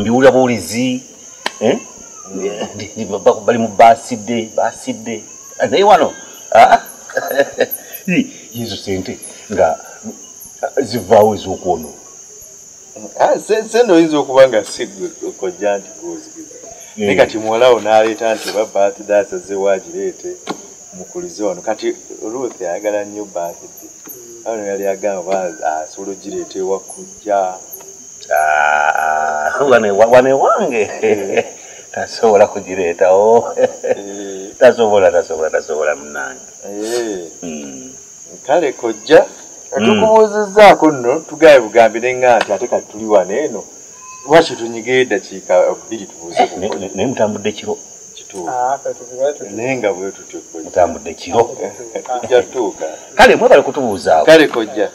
mbiwulira buulizi bali mu basidde naye wano yezo sente nga zivaawo ez'okwono sente oyinza okuba nga siggwe kojja nti gwozigiza naye kati muwalawo n'aleeta nti oba birthday asazeewo agireete mukulize wano kati Ruth ayagala nnyo birthday awo yali agamba asobola ogireeta ewa kojja wane wange tasobola kugireetawo tasobola munange kale kojja tukubuuzizzaako nno tugaye bugambi neŋŋa nti ate kati tuli wano eno lwaki tunyigire eddakiika 2 tubuuze naye mutambudde kiro kituufu naye nga bwe tutyo mutambudde kiro tujja tutuuka kale mwebale kutubuuzaawo kale kojja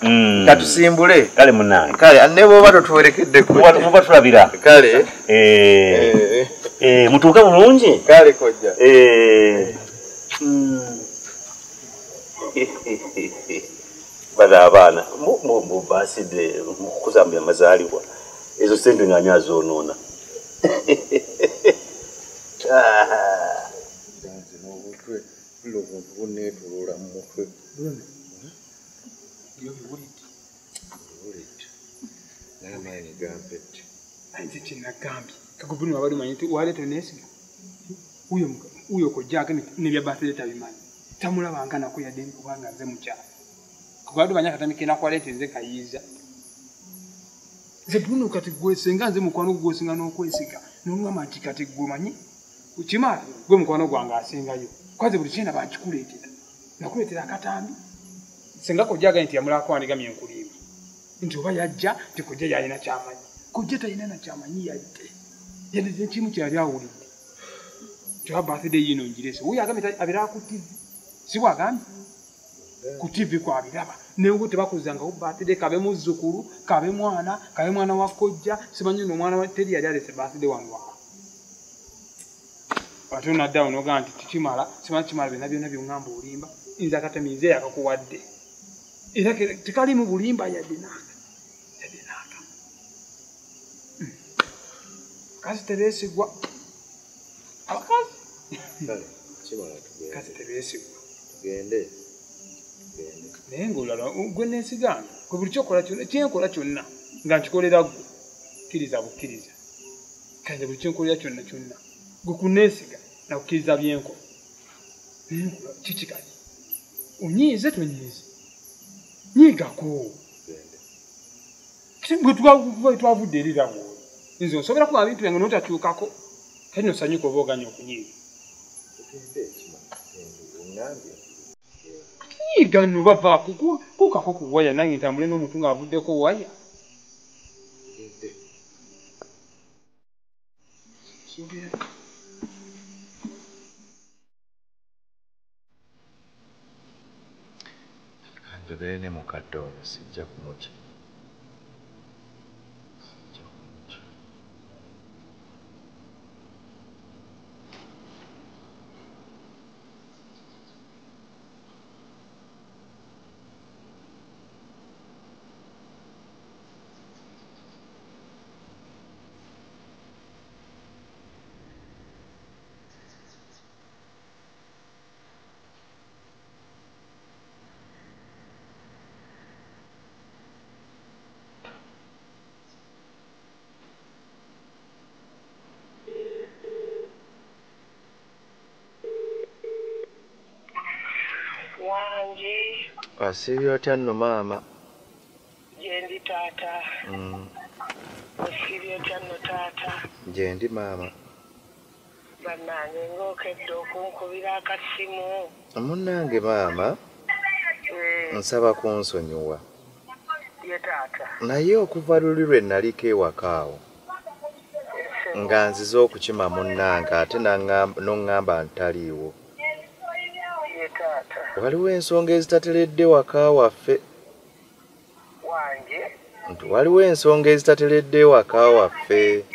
katusimbule kale munange kale ne bw'oba totuwerekedde muba tulabira kale mutuuke bulungi kale kojja bano abaana mubasidde mukuzambu amazaalibwa ezo sente nga ani azoonoona n'obutwe obuntu bunneetulula mu mutwe naye amaanyi gampette anze kyenagambye kakubuni wabali manyi nti waleeta oneesiga uyo kojjaako nebya birthday tabimanyi tamulabanga nako yadde kubanga nze mukyala kubadde banya katamike nakwaleeta nze kayiiza nze buno kati gwe senga nze mukwano gwosinga n'okwesiga n'olugamba nti kati gwe manyi ukimala gwe mukwano gwange asingayo kwaze buli kyenda bankikuleetera nakuleetera akatambi senga kojjaga nti yamulako wandigamye enkulimba nti oba yajja nti kojja yalina kyamanyi kojja talina nakyamanyi yadde kimu kyali awulidde kyoba birthday yino njirese wuyo agambye abeera ku TV si bwagambye ku TV kwabiraba newe tebakuzangawo birthday kabe muzzukulu kabe mwana wa kojja simanyi n'omwana wa teri yali alese birthday wange waka ate naddawo n'ogamba nti tikimala simanyi kimala byonna byongamba olimba nze akatamiize yakakuwadde era tekalimu bulimba yadde naaka kazi tebeesigwa abakazi kazi tebeesigwa tugende naye ngaolala gwe neesiganga kwe buli kyenkola kyonna nga nkikolera gwe kkiriza bukkiriza kanze buli kyenkolera kyonna gwe kuneesiga nakukkiriza byenkola kiki kati onyiize tonyiize nyiigako bwe twavudde erirawo nze nsobera kuba bintu byange notakyukako kati nosanyuka oba oganya okunyiiga yiga nobavaako kukako ku waya nange ntambule n'omuntu ng'avuddeko waya kanjogere ne mukadde ono sijja kumutya Asibye otya nno maama? Gyendi taata. Osibye otya nno taata? Gyendi maama. Bannange ng'okedde okunkubira akasimu. Munnange maama, nsaba kunsonyiwa. Ye taata. Naye okuva luli lwe naliko ewaka awo nga nzize okukima munnange ate n'oŋŋamba ntaliiwo. Waliwo ensonga ezitateredde waka waffe. Wange? Nti waliwo ensonga ezitateredde waka waffe.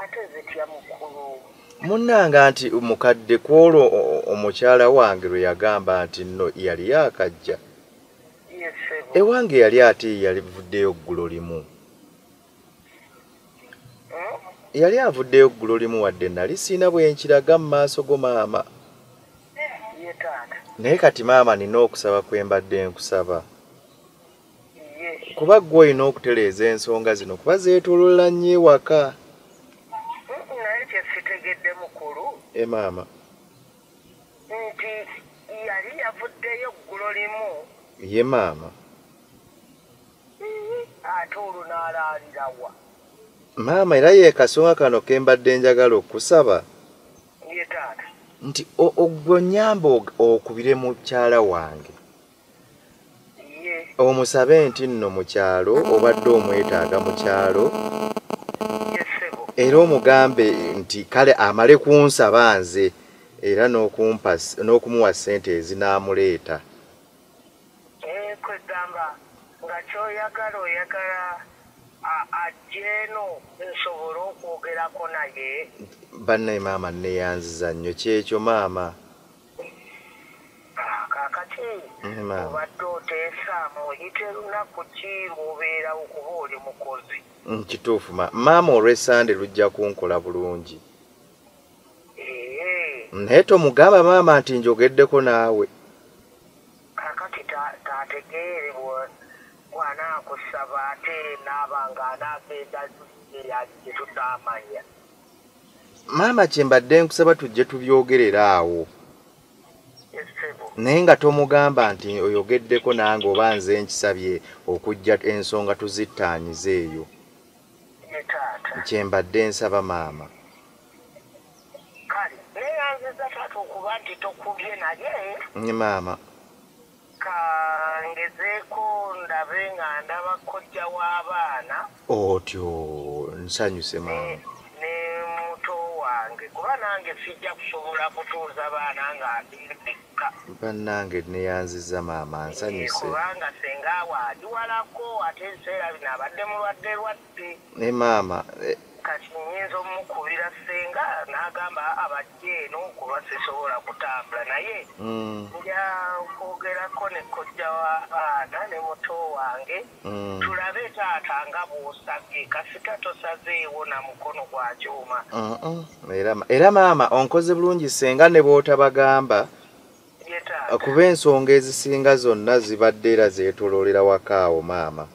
Ate zitya mukulu? Munnanga nti mukadde kwolwo omukyala wange lwe yagamba nti nno yali yakajja. Ewange yali ate yalivuddeyo ggulo limu. Yali avuddeyo ggulo limu wadde nali siina bwe nkiraga mu maaso go maama. Ye taata. Naye kati maama nina okusaba kwe mbadde nkusaba. Ye. Kuba ggwe olina okutereeza ensonga zino kuba zeetoolola nnyo ewaka. Naye kye sitegedde mukulu. Maama. Nti yali yavuddeyo ggulo limu. Ye maama. Ate olwo n'alaalira wa? Maama era ye kasonga kano ke mbadde njagala okusaba. Ye taata. Nti ogwo nnyamba okubire mukyala wange. Ye. Omusabe nti nno mu kyalo obadde omwetaaga mu kyalo. Ye ssebo. Era omugambe nti kale amale kunsaba nze era n'okumuwa ssente ezinaamuleeta. Kwegamba nga ky'oyagala oyagala ajjeeno nsobole okwogerako naye. Bannaye maama neeyanziza nnyo kyekyo maama. Kaakati obadde oteesa muyite lunaku ki lw'obeera okuba oli mukozi? Kituufu maama olw'essande lujja kunkola bulungi. Naye tomugamba maama nti njogeddeko naawe. Kaakati taategeere bw'anaakusaba ate naaba nga anaagenda gye tutaamanya. Maama kye mbadde nkusaba tujje tubyogerera awo. Naye nga tomugamba nti oyogeddeko nange oba nze nkisabye okujja ensonga tuzittaanyize eyo. Kye mbadde nsaba maama. Kale neeyanziza taata okuba nti tokubye naye. Maama. Kangezeeko ndabe nga ndaba kojja w'abaana. Otyo nsanyuse maama. Ne muto wange kuba nange sijja kusobola kutuuza baana nga ndeka. Bannange neeyanziza maama nsanyuse. Kubanga senga waadiwalako ate ebiseera bino abadde mulwadde. Maama. Kati nyinza omukubira senga n'agamba abajje eno kuba sisobola kutambula naye. Nja kwogerako ne kojja w'abaana ne muto wange. Tulabe taata nga bw'osabye kasita tosazeewo na mukono gwa kyuma. Era maama onkoze bulungi senga ne bw'otabagamba. Kuba ensonga ezisinga zonna zibadde era zeetooloolera waka awo maama.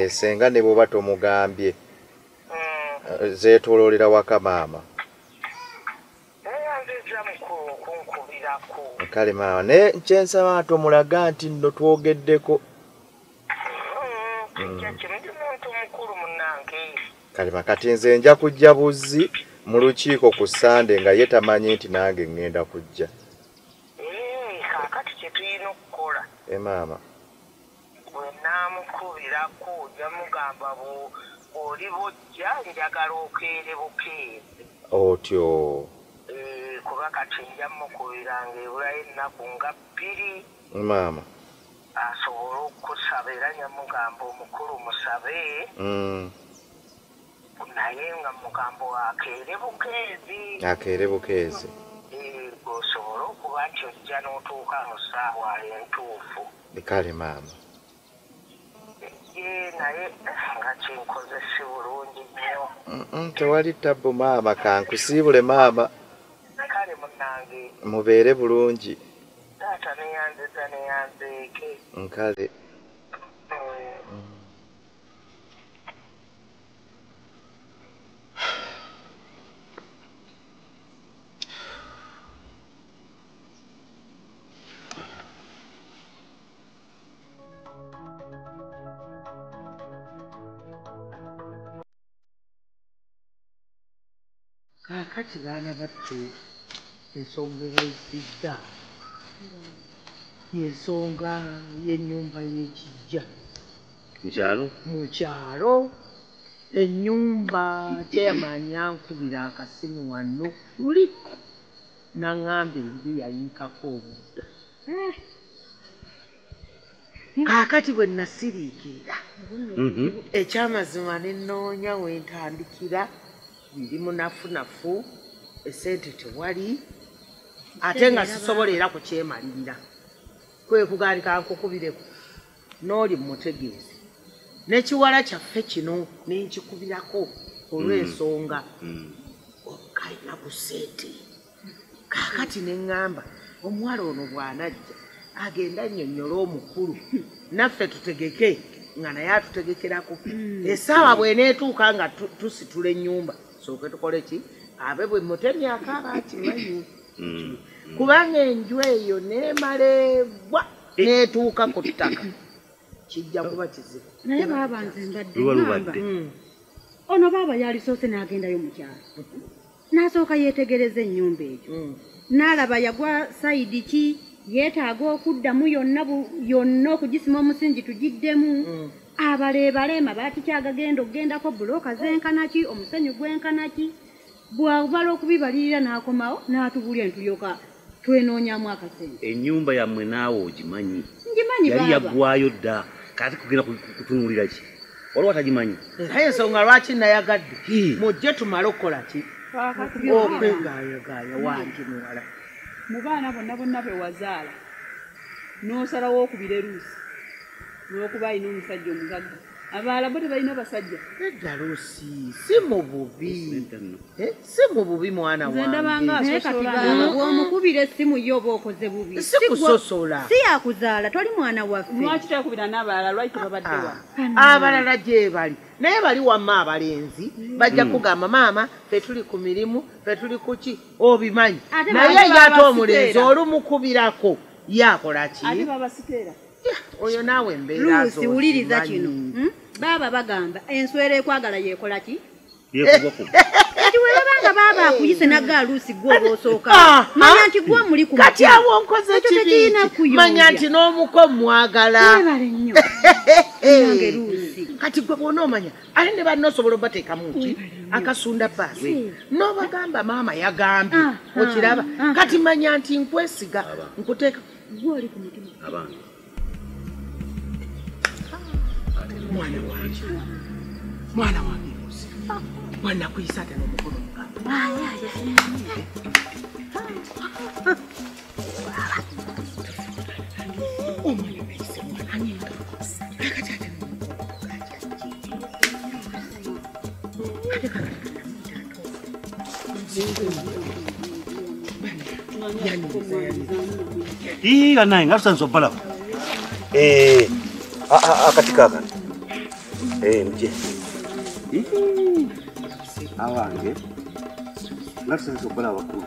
Senga ne bw'oba tomugambye zeetooloolera waka maama. Kale maama naye kyensaba tomulaga nti nno twogeddeko. Kale makati nze nja kujja buzzi mu lukiiko ku Sande nga ye tamanyi nti nange ngenda kujja. Kaakati kye tulina okukola. Maama. Bwe naamukubirako ojja mugamba bw'oli bojja njagala okeere bukeezi. Otyo. Kuba kati nja mukubiranga ebulayo ennaku nga 2. Maama. Asobole okusaba era nyamugamba omukulu musabe. Naye nga mugambo akeere bukeezi. Akeere bukeezi. Osobola okuba nti ojja n'otuuka mu ssaawa entuufu. Kale maama. Naye nga kinkoze si bulungi nnyo. Tewali tabbu maama kankusiibule maama. Kale munnange. Mubeere bulungi. Taata neyanzeeke. Nkale. Kaakati baana battu ensonga ezidda y'ensonga y'ennyumba y'ekijja mu kyalo. Ennyumba teyamanya nkubira akasimu wano luli naŋŋambye ndi yayiikako obudde. Kaakati bwe nasiriikirira ekyamazima ne nnoonya wentandikira ndi munafunafu esente tewali ate nga sisobola era kukyemalirira. Kwe kugaalika nkukubireko n'oli mutegeezi n'ekiwala kyaffe kino ne nkikubirako olw'ensonga kalina ku sente. Kaakati ne ŋŋamba omuwala ono bw'anajja agenda annyonnyola omukulu naffe tutegeke nga naye atutegekerako. Essaawa bw'eneetuuka nga tusitula ennyumba sooke tukole ki abe bwe mutemya akaaba akimanyi. Kubanga enju eyo neemalebwa n'etuuka ku ttaka kijja kuba kizibu. Naye baaba nze mbadde ono baaba yalisoose n'agendayo mu kyalo n'asooka yeetegereza ennyumba egyo n'alaba yagwa sayidi ki yeetaaga okuddamu yonna okugisima omusingi tugiddemu abaleebalema baatikyagagenda okugendako bulooka z'enkanaki omusenyu gw'enkanaki bw'abala okubibalirira n'akomawo n'atubulya ntulyoka twenoonyamu akasente. Ennyumba yammwe naawe ogimanyi. Ngimanyi baaba. Yali yaggwayo dda kati kugenda kutunuulira ki? Waliwo atagimanyi? Era ensonga lwaki nayagadde mujje tumale okukola ki? Okwegaayagaaya wangi muwala. Mu baana bonna be wazaala n'osalawo okubira eruusi n'okuba alina omusajja omugagga abalala bo tebalina basajja. Edda Luusi si mu bubi si mu bubi mwana wange. Nze ndabanga asosola bw'omukubira essimu yo oba okoze bubi. Si kusosola. Si yakuzaala toli mwana waffe. lwaki tekubira n'abalala lwaki tebabadde wa abalala gye bali naye bali wamma abalenzi bajja kugamba maama fe tuli ku mirimu fe tuli kuki obimanyi naye ye ate omulenzi olumukubirako yakola ki? ate babasiteera oyo naawe embeera Luusi wuliriza kino baaba bagamba enswera ekwagala yeekola ki? Kati weerabanga baaba akuyise nagga Luusi gwe oba osooka manya nti gwe muli ku kati awo nkoze kibi manya nti n'omuko mwagala. Weebale nnyo nange Luusi. Kati gwe bw'onoomanya ali ne banno osobola obateekamu ki akasunda baasi n'obagamba maama yagambye okiraba kati manya nti nkwesiga nkuteeka gwe oli ku mutima. Abange mwana wange Luusi bwannakuyisa ate n'omukono mugamba omwana wayise mwana akati ate banaye nga tusanze obbalabo akati kaakano muje abange nga tusanze obbalabo bakulu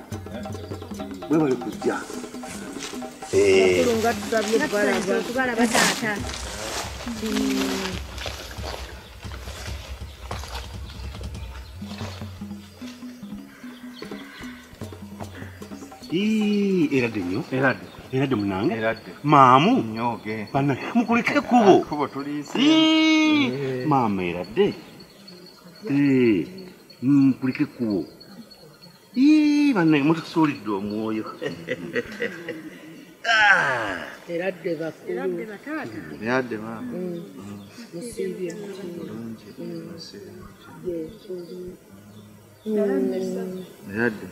bwe bali kujja okubalaba taata. eradde nnyo eradde munange maamu bana mukulike ekkubo maama eradde mukulike ekkubo banaye mutusuulidde omwoyo. eradde bakulu Eradde maama. musiibye Eradde.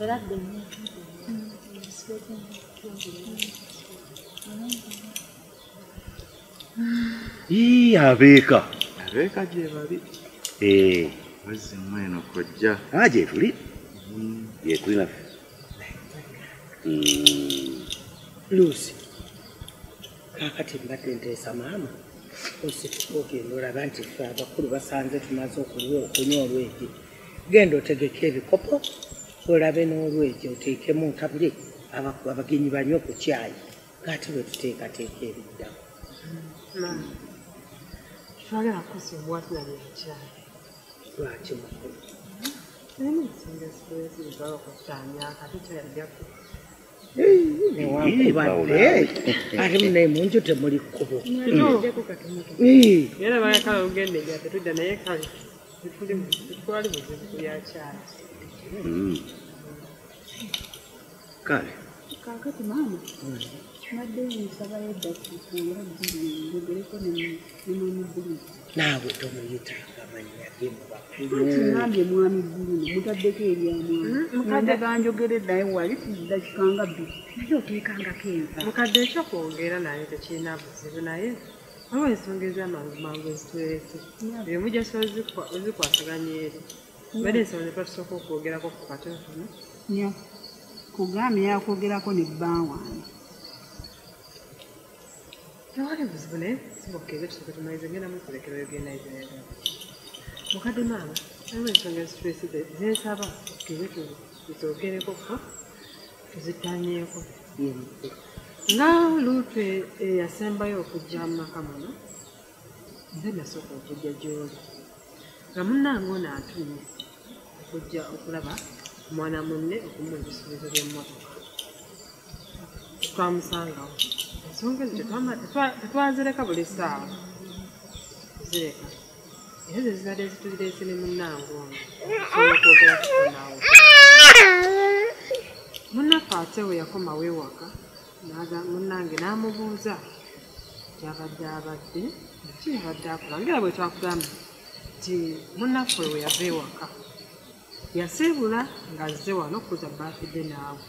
Eradde. Abeeka gye bali. Wazzi mweno kojja. Gyetuli gyetuli naffe. Luusi kaakati mbadde nteesa maama osituka ogenda olaba nti ffe abakulu basanze tumaze okunywa olwegi genda otegeka ebikopo olabe n'olwegi oteekemu ntabule abagenyi banywe ku kyayi ngaate bwe tuteekateeka ebiddako. twagala kukusiibwa tulabye ekyayi lwaki mukulu newankubadde ate munaye munju temuli kkubo era bagakala olugendo ejjaffe tudda naye kale tetwali buzibu kulyakyala kale Kaakati maama madde nsabayo edda kukuula njogereko ne mama Buliri. naawe tomuyitanga amannya ge muba Nambye mwami Bruno mutaddeko ebyamwana. Mukadde ganjogere naye wali tudakikanga bbiri. Naye oteekangako enva. Mukadde ekyokwogera naye tekirina buzibu naye waliwo ensonga ez'amangu ezituleese ebimu gy'osobola ozikwasaganya eri bade ensonga zetusooka okwogerako ku katono Nya. Kugambye yakwogerako ne bbaawange. tewali buzibu naye sibokkeeze tusooke tumalize ngenda mukulekera yogenda eziraga mukadde maama waliwo ensonga ezituleese zensaba okkeeze tuzoogereko ko tuzitanyeeko nga luutu eyasembayo okujja mu maka muno nze nasooka okujja gy'oli nga munnange ono atumye okujja okulaba mwana munne okumuwa ebisuubizo by'emmotoka twamusangawo ensonga ezo tetwazireka buli ssaawa tuzireka era ze zibadde zituzireese ne munnange ono osobola okwogera kukonawo munnaffe ate we yakomawo ewaka munnange n'amubuuza abadde ki yabadde akola ngera bwe twakugamba nti munnaffe we yava ewaka yaseebula ng'azze wano okuza baafidde naawe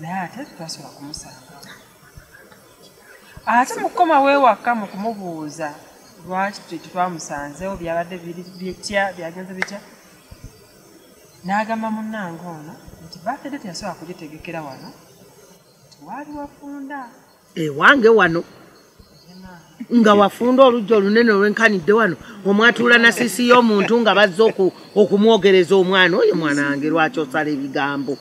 naye ate twasobola kumusanga ate mukomawo ewaka mu kumubuuza lwaki tetwamusanzeewo byabadde bitya byagenze bitya n'agamba munnange ono nti baafidde teyasobola kugitegekera wano wali wafunda ewange wano nga wafunda olujja olunene olwenkanidde wano omwatuula na sisi y'omuntu nga bazze okumwogereza omwana oyo mwana wange lwaki osala ebigambo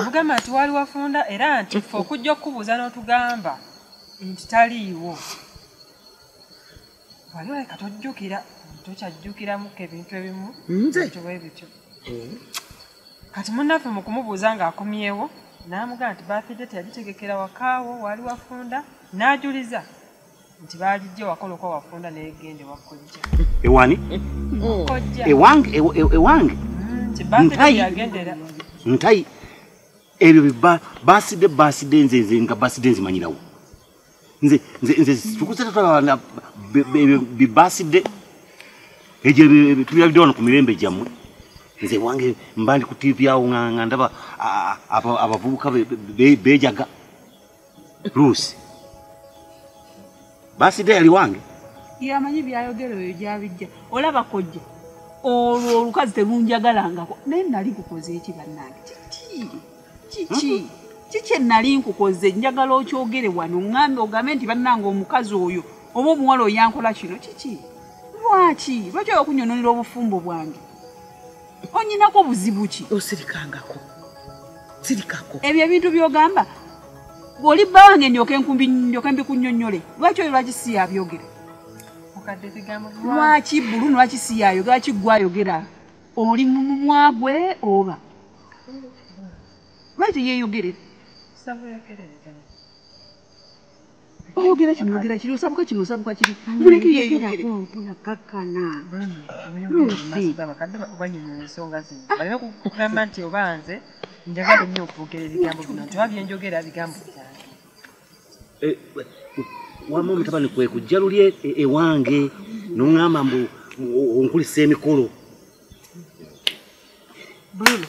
ogamba nti wali wafunda era nti ffe okujja okubuuza n'otugamba nti taliiwo wali waleka tojjukira tokyajjukiramuko ebintu ebimu bwe bityo kati munnaffe mu kumubuuza ng'akomyewo n'amugamba nti baafidde teyagitegekera wakaawo wali wafunda n'ajuliza nti baagijja wakola okwa wafunda n'egende wakojja ewani ewange nti baafidde yagendera ntayi ebyo baasidde nze nga baasidde nzimanyirawo nze tukuze tatwala bibaasidde egyo tubirabidde wano ku mirembe gyammwe nze wange mba ndi ku TV awo nga ndaba abavubuka bejaga Lucy baasidde yali wange yamanyi byayogera oyo gyabijja olaba kojja olwo olukazi terunjagalangako naye nali nkukoze eki bannange kiki nali nkukoze njagala okyogere wano ŋŋambe ogambe nti bannange omukazi oyo oba omuwala oyo yankola kino kiki lwaki okunyononera obufumbo bwange onyinako buzibu ki osirikangako ebyo ebintu byogamba bw'oli bba wange ndyoke mbikunnyonnyole lwaki oyo lwaki si yabyogere lwaki Bruno lwaki si yayogera lwaki gwayogera oli mumwagwe oba lwaki yeeyogerera oyogera kino yogera kiri osabuka kino osabuka kiri muleke yeeyogere balina kugamba nti oba nze njagala nnyo okwogera ebigambo bino nti oba byenjogera bigambo byange wama omutabani kwe kujja luli ewange n'oŋŋamba mbu onkulisa emikolo Bruno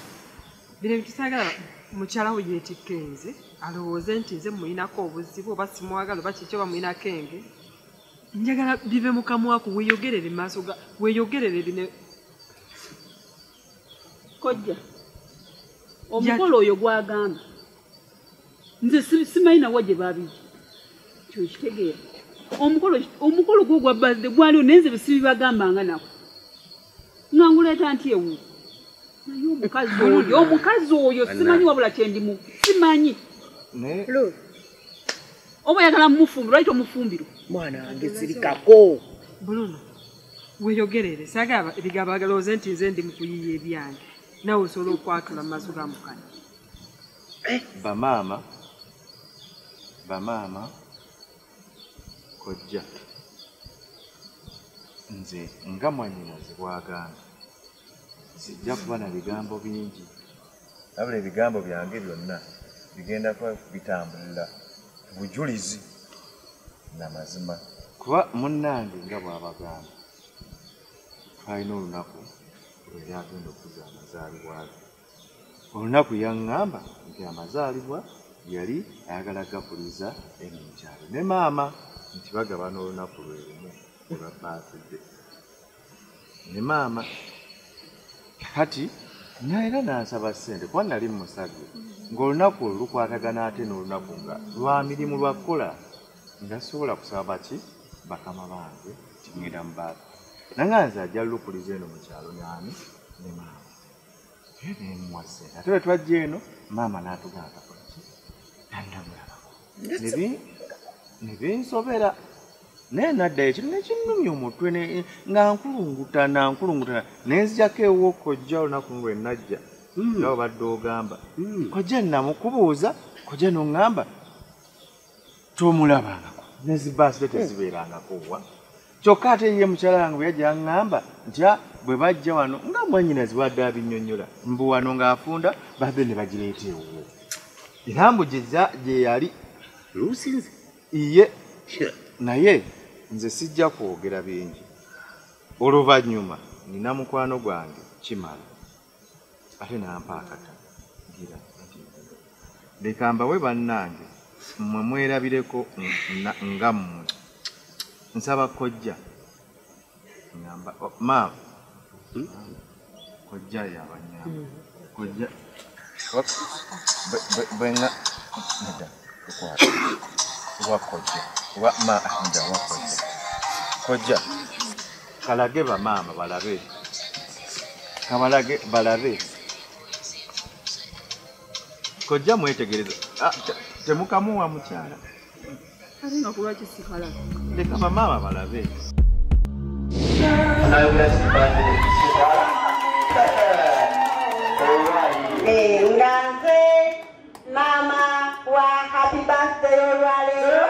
bino bitusagala mukyala we yeetikka enze alowooze nti nze mulinako obuzibu oba simwagala oba kiki oba mulinako enge njagala bive mu kamwaku weeyogerere maaso weeyogerere bino kojja omukolo oyo gwagamba nze simanyi nawo gye babijja kyokitegeera omukolo gwo gwa birthday gwaliwo naye nze besibibagambanga nako nga nguleeta nti ewu naye omukazi oyo simanyi wabula kyendimu simanyi oba oyagala mumufumbiro lwaki omufumbiro mwana wange sirikako Bruno weeyogerere sagala ebigambo agalowooze nti nze ndi mu kuyiiya ebyange nawe osobola okwatula mu maaso ga mukane bamaama kojja nze nga mwannyinaze bwagamba sijja kuba na bigambo bingi wabula ebigambo byange byonna bigenda bitambulira bujulizi na mazima kuba munnange nga bw'abagamba alina olunaku lweri agenda okuza amazaalibwa ge. Olunaku yaŋŋamba nti amazaalibwa yali ayagala gapuliza eno mukyalo ne maama nti bagabana olunaku lwerumu olwa baatudde ne maama. Kati naera n'asaba ssente kuba nali musabye ng'olunaku olwo lukwatagana ate n'olunaku nga lwa mirimu lwa kukola nga sobola kusaba baki bakama bange kigenda mu baatu nanga nze ajja lupuliza eno mu kyalo n'ani ne maama nemuwa ssente ate bwe twajja eno maama n'atugamba ki tandamulabako ne binsobera naye naddayo ekintu nekinnumya omutwe nga nkulungutana nenzijako ewokojja olunaku lwe najja nga obadde ogamba kojja namukubuuza kojja noŋŋamba tomulabangako nezibaasire tezibeerangako wa kyokka ate ye mukyala wange bwe yajja aŋŋamba nti bwe bajja wano nga mwannyinazi wadde abinnyonnyola mbu wano ng'afunda babe ne bagireeta ewuwo era mbu gye yali luusinze iye naye nze sijja kwogera bingi. Oluvannyuma nina mukwano gwange kimala ate nampa akata gira leka mbawe bannange mmwe mwerabireko nga mmwe nsaba kojja ngamba maama kojja yabanyamba kojja bwenga nda kukwata wakojja wa ma nda wakojja kojja kalage ba maama balabe kabalage balabe kojja mwetegereza temukamuwa mukyala alina kuba kisikala leka ba maama balabe nganze mama wa happy birthday olwaleero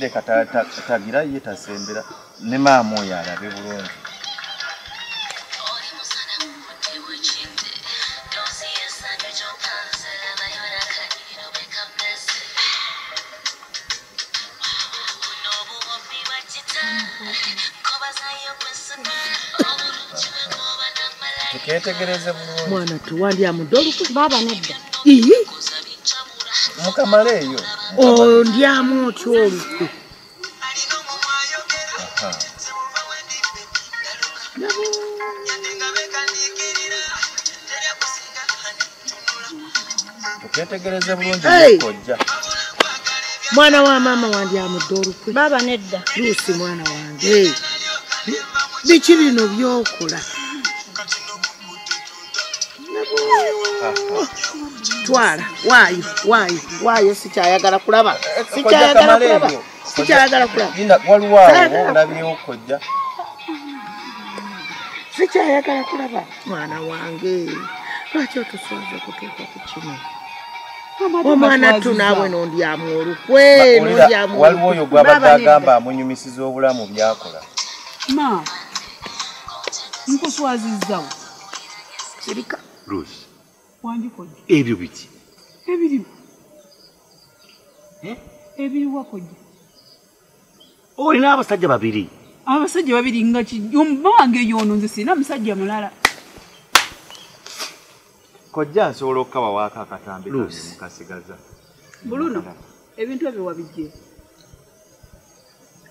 leka tagira ye tasembera ne maama oyo alabe bulungi. Tuketegereze bulungi mwana tuwandya mudoluku baba nedda mukamala eyo ondyamu otyo olukwe tuketegereze bulungi kojja mwana wa maama wandya mudde olukwe baba nedda luusi mwana wange biki bino byokola twala waayo sikyayagala kulaba olabyewo kojja sikyayagala kulaba mwana wange lwaki otuswaza okutuuka ku kino omwana tunaawe nondyamu olukwe waliwo oyo gwabadde agamba amunyumisiza obulamu byakola ma nkuswazizzawo sirika Rose wanjikojja ebyo biti ebiriwa kojja olina abasajja babiri nga omubange yono nze sirina musajja mulala kojja nsobola okukawa waako akatambi kange mukasigaza buluno ebintu ebyo wabijje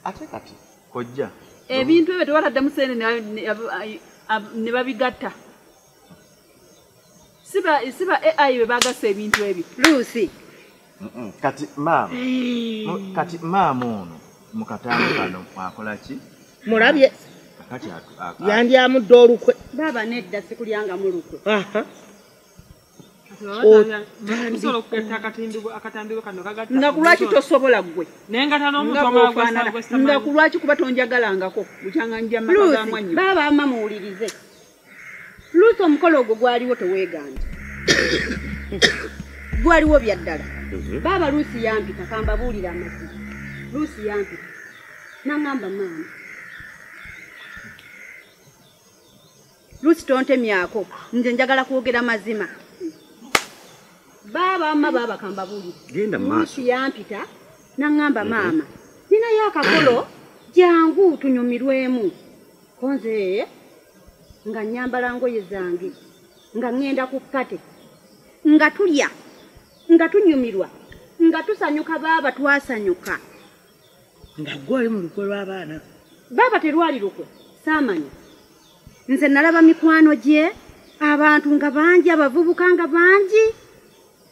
ate kati kojja ebintu ebyo tewatadde museene ne babigatta siba AI bwe bagasa ebintu ebyo luusi kati maama ono mu katambi kano akola ki mulabye kati yandyamudde olukwe baba nedda sikulyanga mu lukwe nga kulwaki tosobola gwe nga kulwaki kuba tonjagalangako bukyanga nja maka ga mwanyu baba ama muwulirize luusi omukolo ogwo gwaliwo teweeganja gwaliwo byaddala baba luusi yampita kambabuulira amazima luusi yampita Nangamba mama. Lucy tontemyako. Nze njagala kwogera mazima. Baba kamba buli. Genda maaso. Lucy yampita nangamba mama. Nina yakakolo jangu tunyumirwemu. Konze nga nyambala ngoye zange. Nga ngenda ku kate. Nga tulya. Nga tunyumirwa. Nga tusanyuka baba twasanyuka. Nga gwali mu lukwe lw'abaana. Baba terwali lukwe. Samanya. Nze nalaba mikwano gye abantu nga bangi abavubuka nga bangi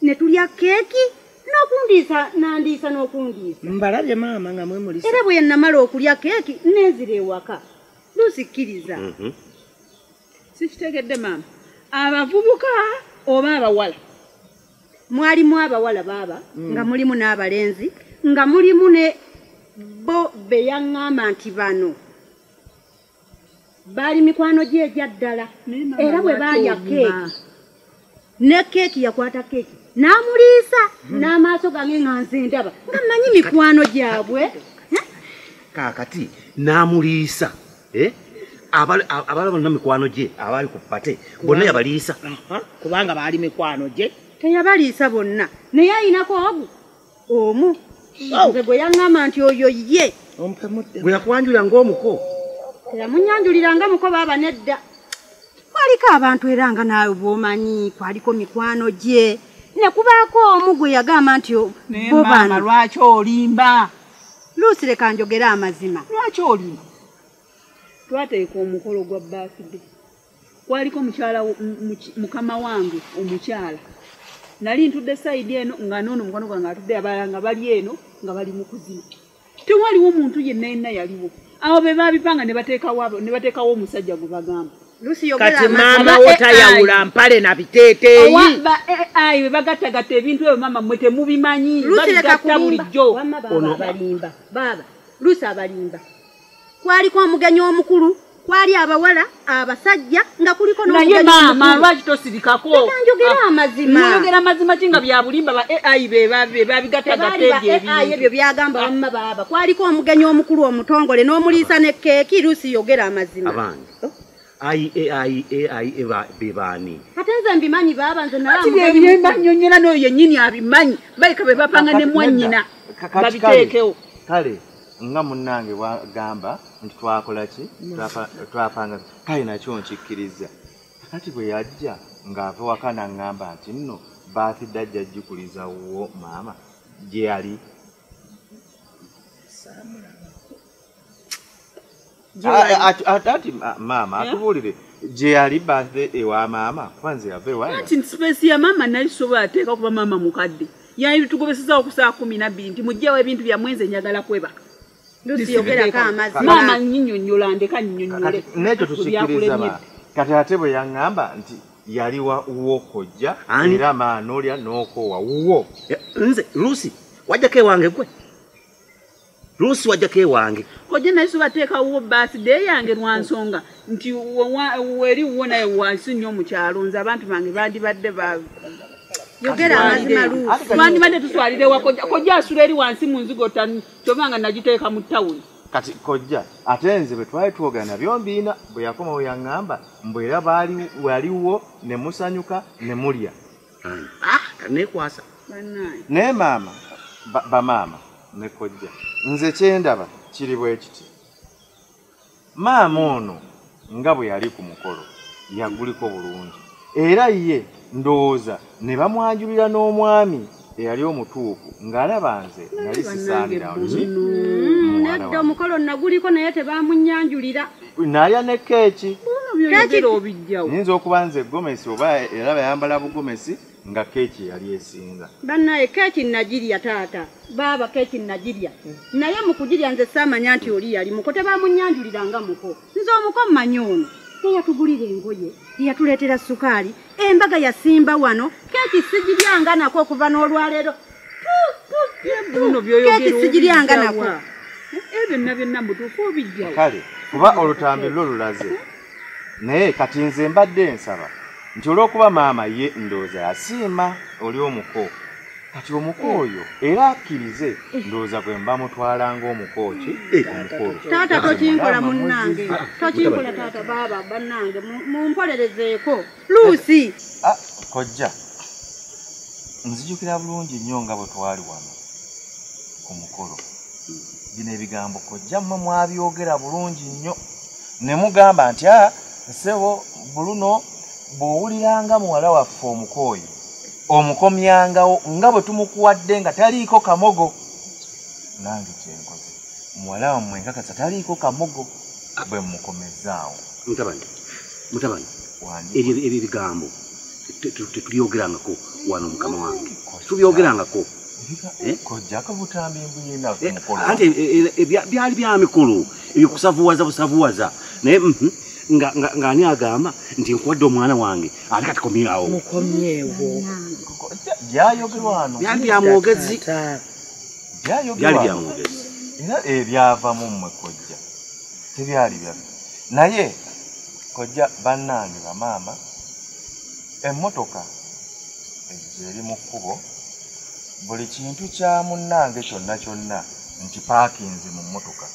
ne tulya keki n'okundiisa nandiisa n'okundiisa. Mbalabye maama nga mwemulisa. Era bwe namala okulya keki neezira ewaka. Lusikkiriza. Sikitegedde maama. Abavubuka oba abawala? Mwalimu abawala baba nga mulimu n'abalenzi nga mulimu ne bo be yaŋŋamba nti bano bali mikwano gye egya ddala era bwe balya keeki ne keeki yakwata keeki n'amuliisa n'amaaso gange nga nze ndaba nga mmanyi mikwano gyabwe. Kaakati n'amuliisa abalaba na mikwano gye abali ku pate bonna yabaliisa kubanga baali mikwano gye. Teyabaliisa bonna naye ayinako omu nze gwe yaŋŋamba nti oyo ye bwe yakwanjula ng'omuko. Teyamunyanjuliranga muko baba nedda. Kwaliko abantu era nga naawe bw'omanyi kwaliko mikwano gye ne kubaako omu gwe yagamba nti bo bano. Lwaki olimba? Lucy leka njogere amazima. Lwaki olimba? Twateeka omukolo gwa birthday. Kwaliko mukyala mukama wange omukyala. Nali ntudde sayidi eno nga n'ono mukono gwange atudde abalala nga bali eno nga bali mu kuzina. Tewaliwo muntu yenna yaliwo. Awo be babipanga ne bateekawo omusajja gwe bagamba. Lucy yogera kati maama wo tayawula mpale na biteeteeyi. Ayi be bagattagatta ebintu ebyo mama mmwe temubimanyi. Lucy leka bulijjo. Ono abalimba. Baba, Lucy abalimba. Kwaliko omugenyi omukulu, kwali abawala, abasajja nga kuliko n'omugenyi omukulu. Naye maama lwaki tosirikako? Njogera amazima. Njogera amazima kinga bya bulimba ba AI be babigattagatta ebyo. AI ebyo byagamba bamma baba. Kwaliko omugenyi omukulu omutongole n'omuliisa ne keeki. Lucy yogera amazima. Abange. AI bebani. Ate nze mbimanyi baba nze nala Ati byemanyonyola n'oyo yennyini abimanyi. Bayika be bapanga ne mwannyina. Babiteekewo. Kale nga munnange wagamba nti twakola ki twapanga kale nakyo nkikkiriza. Kati bwe yajja ng'ava waka n'aŋŋamba nti nno baatidde ajja ajjukuliza wo maama gye yali. Ati maama atubuulire gye yali birthday ewa maama kuba nze yava ewayo. Ati space ya maama nali sobola ateeka kuba maama mukadde. Yaani tugobesezaawo ku saa 12 nti mujjewo ebintu bya mwenze njagala kwebaka. Lucy yogera ka amazima. Maama nnyonnyola ndeka nnyonnyole. N'ekyo tukikkiriza ba. Kati ate bwe yaŋŋamba nti yali wuwo kojja era maanolya n'okoowa wuwo. Nze Lucy wajjako ewange gwe. Lucy wajjako ewange. Kojja naye bateekawo birthday yange lwa nsonga nti weri wuwo naye wansi nnyo mu kyalo nze abantu bange bandibadde yogera amazima Lucy. Twandibadde tuswalire wa kojja asula eri wansi mu nzigo kyobanga nagiteeka mu ttawuni. Kati kojja ate nze bwe twali twogana byombiina bwe yakomawo yaŋŋamba mbu era waliwo ne musanyuka ne mulya. Kaneekwasa. Naye maama bamaama ne kojja nze kyendaba kiri bwe kiti. Maama ono nga bwe yali ku mukolo yaguliko bulungi era ye ndowooza ne bamwanjulira n'omwami eyali omutuufu ng'alaba nze nali sisaanira nedda omukolo naguliko naye tebamunyanjulira. Nalya ne keeki. Nyinza okuba nze gomesi oba era bayambala bugomesi nga keeki yali esinga. Bannaye keeki nagirya taata. Baba keeki nagirya. Naye mu kugirya nze saamanya nti oli yali muko tebamunyanjuliranga muko. Nze omuko mmanyi ono. Yatugulira engoye, yatuleetera sukaali, embaga yasimba wano, keeki sigiryanga nako okuva n'olwaleero. Keeki sigiryanga nako. Ebyo byonna mutuufu obijjawo. Kale kuba olutambi lwo lulaze. Naye kati nze mbadde nsaba nti olw'okuba maama ye ndowooza yasiima oli omuko kati omukooyo era akkirize ndowooza bwe mba mutwala ng'omukooki omukulu. Taata tokinkola munnange. Tokinkola taata baba bannange mumpolerezeeko. Luusi. Kojja. Nzijukira bulungi nnyo nga bwe twali wano ku mukolo. Bino ebigambo kojja mmwe mwabyogera bulungi nnyo. Ne mugamba nti ssebo buluno bw'owuliranga muwala waffe omukooyi omukomyangawo nga bwe tumukuwadde nga taliiko kamogo. Nange kyenkoze. Muwala wammwe nkakasa taliiko kamogo bwe mmukomezaawo. Mutabani. Ebyo ebigambo tetubyogerangako wano mukama wange. Tubyogerangako. Kojjako butambi mbuyina ku mukolo. Anti byali bya mikolo ebyokusavuwaza busavuwaza. Naye ng'ani agamba nti nkuwadde omwana wange ate kati komyawo. Mukomyewo. Byayogerwa wano. Byali bya mwogezi. Byali bya mwogezi. Era ebyavamu mmwe kojja tebyali byabe. Naye kojja bannange bamaama emmotoka ejja eri mu kkubo buli kintu kya munnange kyonna nti paakinzi mu mmotoka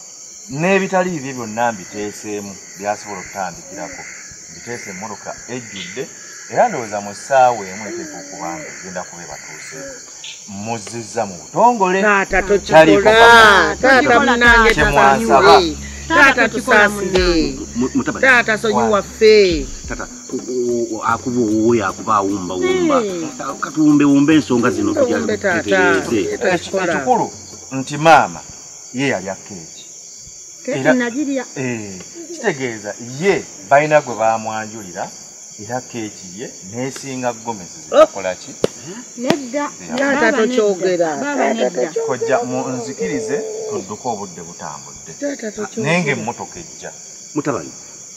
n'ebitali bibye byonna mbiteeseemu byasobola okutandikirako mbiteese emmotoka ejjudde era ndowooza mu ssaawa emu eteeka okuba nga egenda kuba ebatuuseeko muzzizza mu butongole. Taata tokikola. Taata munnange tasanyuwe. Taata tusaasire. Taata sonyiwa ffe. Tata akuba owoya akuba awumba. Katuwumbe ensonga zino ekikulu nti maama ye yalya keeki. Kitegeeza ye balina gwe bamwanjulira era keeki ye neesinga gomesi zikola ki? Nedda. Taata tokyogera. Kojja munzikirize tudduke obudde butambudde. Naye ng'emmotoka ejja. Mutabani.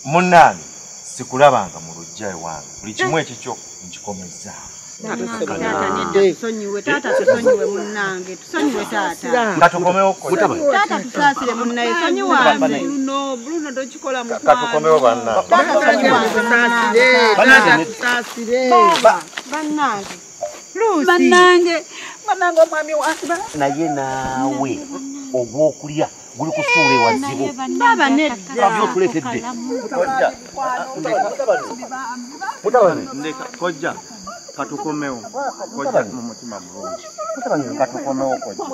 Munnange sikulabanga mu lujja ewange. Buli kimu ekikyo nkikomezaawo. Taata tusonyiwe munnange. Tusonyiwe taata. Katukomewo kojja. Taata tusaasire munnaye sonyiwa. Bruno tokikola mu katukomewo bannange. Taata tusaasire. Bannange. Bannange omwami wange. Naye naawe ogw'okulya guli kusuula ewazibu. Baba nedda. Byotuleetedde. Ndeka kojja katukomewo. Kojja mu mutima bulungi. Katukomewo kojja.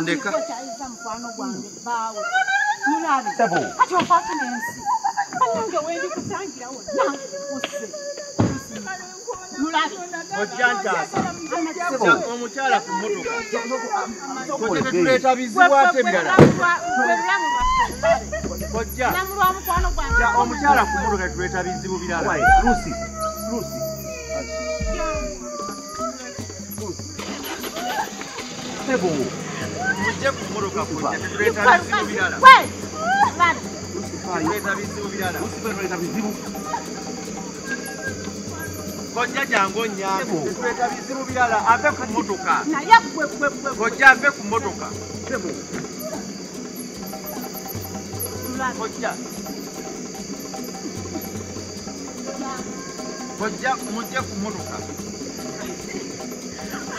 Ndeka. Sebo. Kojja ntaasa. Omukyala ku mmotoka. Kojja tetuleeta bizibu ate ebirala. Kojja. Omukyala ku mmotoka tetuleeta bizibu birala. Lucy. Sebo. Mujje ku mmotoka kojja tetuleeta bizibu birala. Tetuleeta bizibu birala. Tetuleeta bizibu. Kojja jangu nnyangu. Tetuleeta bizibu birala. Ave ku mmotoka. Kojja ave ku mmotoka. Sebo. Kojja. Kojja mujje ku mmotoka.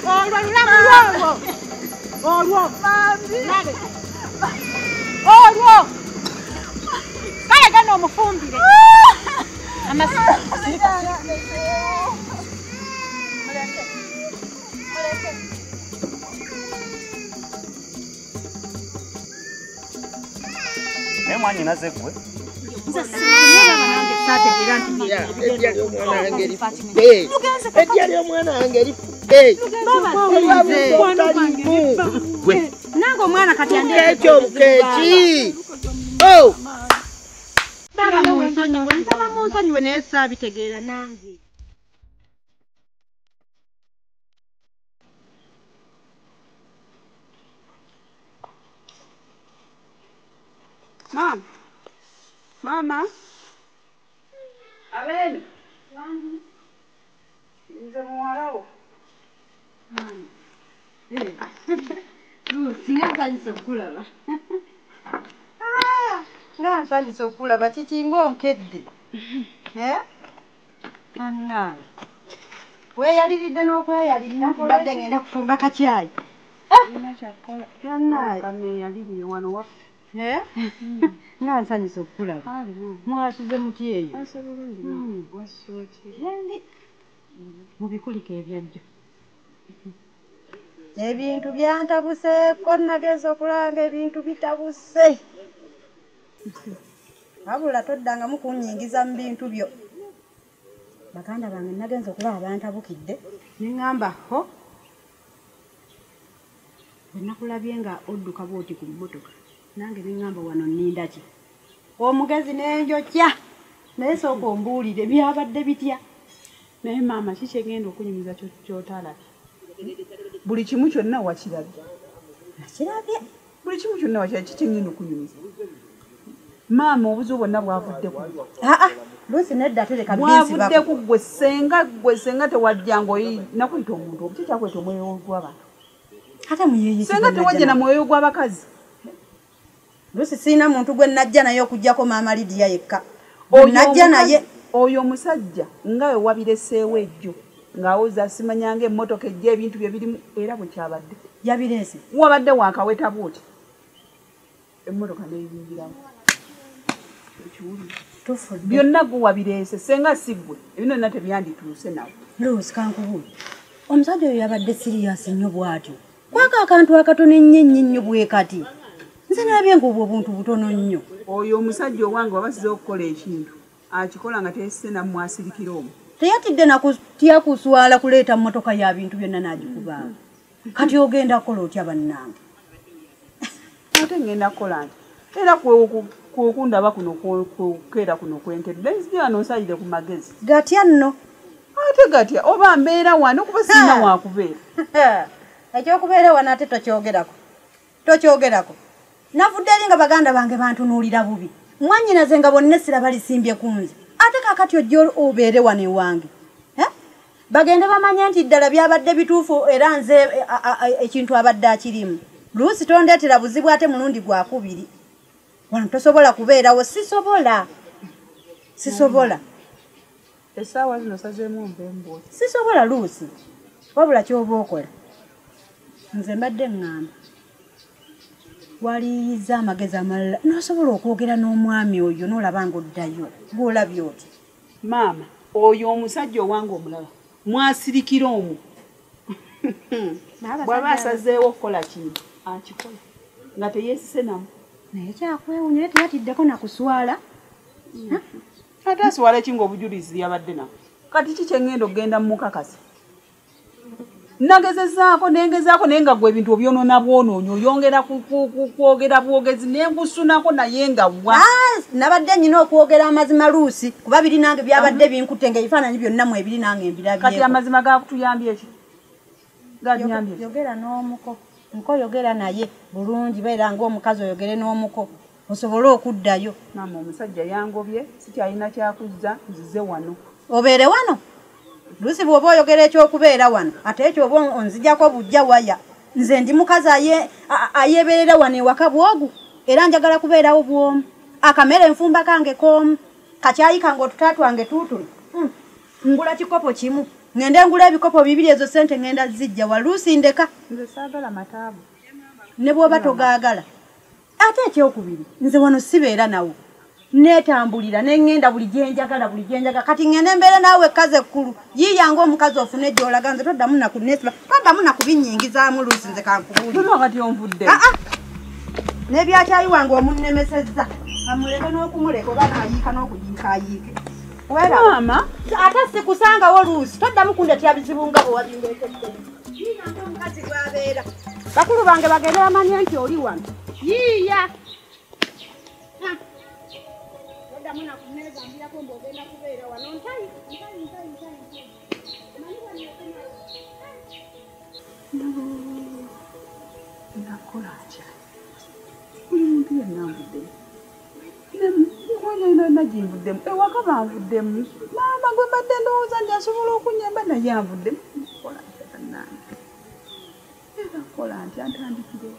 Olwo lulamu lwolwo. Olwo. Olwo. Kale gano omufumbire. Naye mwanyina ze ggwe. Nange omwana kati ekyo mukeeki. Baba munsonyiwe naye saabitegeera nange. Mama. Abeni. Nze muwalawo. Singasanyusa okulaba. Nga nsanyusa okulaba kiki ng'onkedde. Annange. Weeyaliridde n'okweyalirira mbadde ngenda kufumba kakyayi. Nga nsanyusa okukulaba. Mwasize muti eyo. Mubikulika ebyajjo. Ebintu byantabuseeko nageza okulanga ebintu bitabuse. Wabula toddanga mukunnyingiza mu bintu byo. Baganda bange nagenza okulaba bantabukidde ne ŋŋamba ho bwe nakulabye nga odduka bw'oti ku mmotoka nange ne ŋŋamba wano nninda ki omugezi n'enjokya naye sooka ombuulire byabadde bitya. Naye maama kiki egenda okunyumiza ky'otaalabye? Buli kimu kyonna wakirabye. Nakirabye. Buli kimu kyonna wakirabye, kiki engenda okunyumiza? Maama obuzibu bwonna bwavuddeku. Lusi nedda tereka binsi bako. Bwavuddeku gwe senga tewajja ng'oyi nakuyita omuntu obuti kyakweta omwoyo gw'abantu. Ate muyeeyisi. Senga tewajja na mwoyo gw'abakazi. Lusi siina muntu gwe najja naye okujjako maama Lidiya yekka. Najja naye. Oyo omusajja nga we wabireseewo ejjo ng'awoza simanyanga emmotoka ejja ebintu bye birimu era bwe kyabadde. Yabireese. Wabadde wankaweta bw'oti. Emmotoka n'eyingiramu. Byonna gwe wabireese senga siggwe ebino byonna tebyandituuse nawe. Lusi kankubuuza. Omusajja oyo yabadde siriyasi nnyo bw'atyo. Kwaka akantu akatono ennyo bwe kati. Nze nalabye ng'obwo obuntu butono nnyo. Oyo omusajja owange wabasize okukola ekintu akikola nga teesise nammwasirikira omwo. Teyatidde nakutya kuswala kuleeta mmotoka ya bintu byonna n'agikubanga. Kati ogenda kukola otya bannange? Ate ngenda kukola nti era kwokundaba kuno kwokeera kuno kwenkedde nzija n'osayire ku magezi. Gatya nno. Ate gatya oba mbeera wano kuba sirina waakubeera. Ekyokubeera wano ate tokyogerako. Navudde eri nga baganda bange bantunuulira bubi. Mwannyinaze nga bonna essira balisimbye ku nze. Ate kaakati ojja obeere wano ewange. Bagende bamanye nti ddala byabadde bituufu era nze ekintu abadde akirimu. Luusi tondeetera buzibu ate mulundi gwakubiri. Wano tosobola kubeerawo. Sisobola. Essaawa zino sazeemu mpembo. Sisobola Luusi. Wabula ky'oba okola. Nze mbadde ŋŋamba. Waliyiza amagezi amalala n'osobola okwogera n'omwami oyo n'olaba ng'oddayo. Gw'olabye oti. Maama, oyo omusajja owange omulala. Mwasirikira omwo. Bw'aba asazeewo okukola kintu akikola nga teyeesise namu. Naye kyakwewunya naye teyatiddeko nakuswala. Ate aswala ki ng'obujulizi yabadde nabo? Kati ki kye ŋŋenda okugenda mu mukakasi? Nagezezaako nengezaako naye nga gwe ebintu obyonoona bwonoonyi oyongera kwogera bwogezi ne nkusunako naye nga wa. Nabadde nnyina okwogera amazima Luusi kuba biri nange byabadde binkutte ng'ebifaananyi byonna mu ebiri nange mbirabyeko. Kati amazima gaakutuyambye eki? Ganyambye. Yogera n'omuko. Muko yogera naye bulungi beera ng'omukazi oyogere n'omuko osobole okuddayo. Maama omusajja yangobye sikyalina kyakuzza nzize wano. Obeere wano? Luusi bw'oba oyogera ekyokubeera wano ate ekyo oba onzijjako bujja waya. Nze ndi mukazi ayeeberera wano ewaka bwogu era njagala kubeerawo bwomu. Akamere enfumba kange k'omu. Kacyayi kange otutaatwange tuutulu. Ngula kikopo kimu. Ngende ngula ebikopo bibiri ezo sente ngenda zijja wa Luusi ndeka. Nze saagala mataabu. Ne bw'oba togaagala. Ate ekyokubiri nze wano sibeera nawo. Neetambulira ne ngenda buli gye njagala. Kati ngende mbeera naawe ekkazi ekkulu. Yiiyanga omukazi ofune gy'olaga nze toddamu nakubinyingizaamu Luusi nze kankubuulire. Mama kati onvudde. N'ebyakyayi wange omunnemesezza. Amuleke n'okumuleka oba n'ayiika n'okuyiika ayiike. Mama. Ate sikusangawo Luusi. Toddamu kundetya bizibu nga bwe wabindeetedde. Yiiyanga omukazi gw'abeera. Bakulu bange bagende bamanye nti oli wano. Yiiya. Toddamu nakuneegambirako ng'ogenda kubeera wano. Ntayi. Nakola atya? Buli muntu yenna anvuddemu. Naginvuddemu. Ewaka banvuddemu. Maama gwe mbadde ndowooza nti asobola okunyamba naye anvuddemu. Nakola atya bannange? Nakola ntya ntandikire?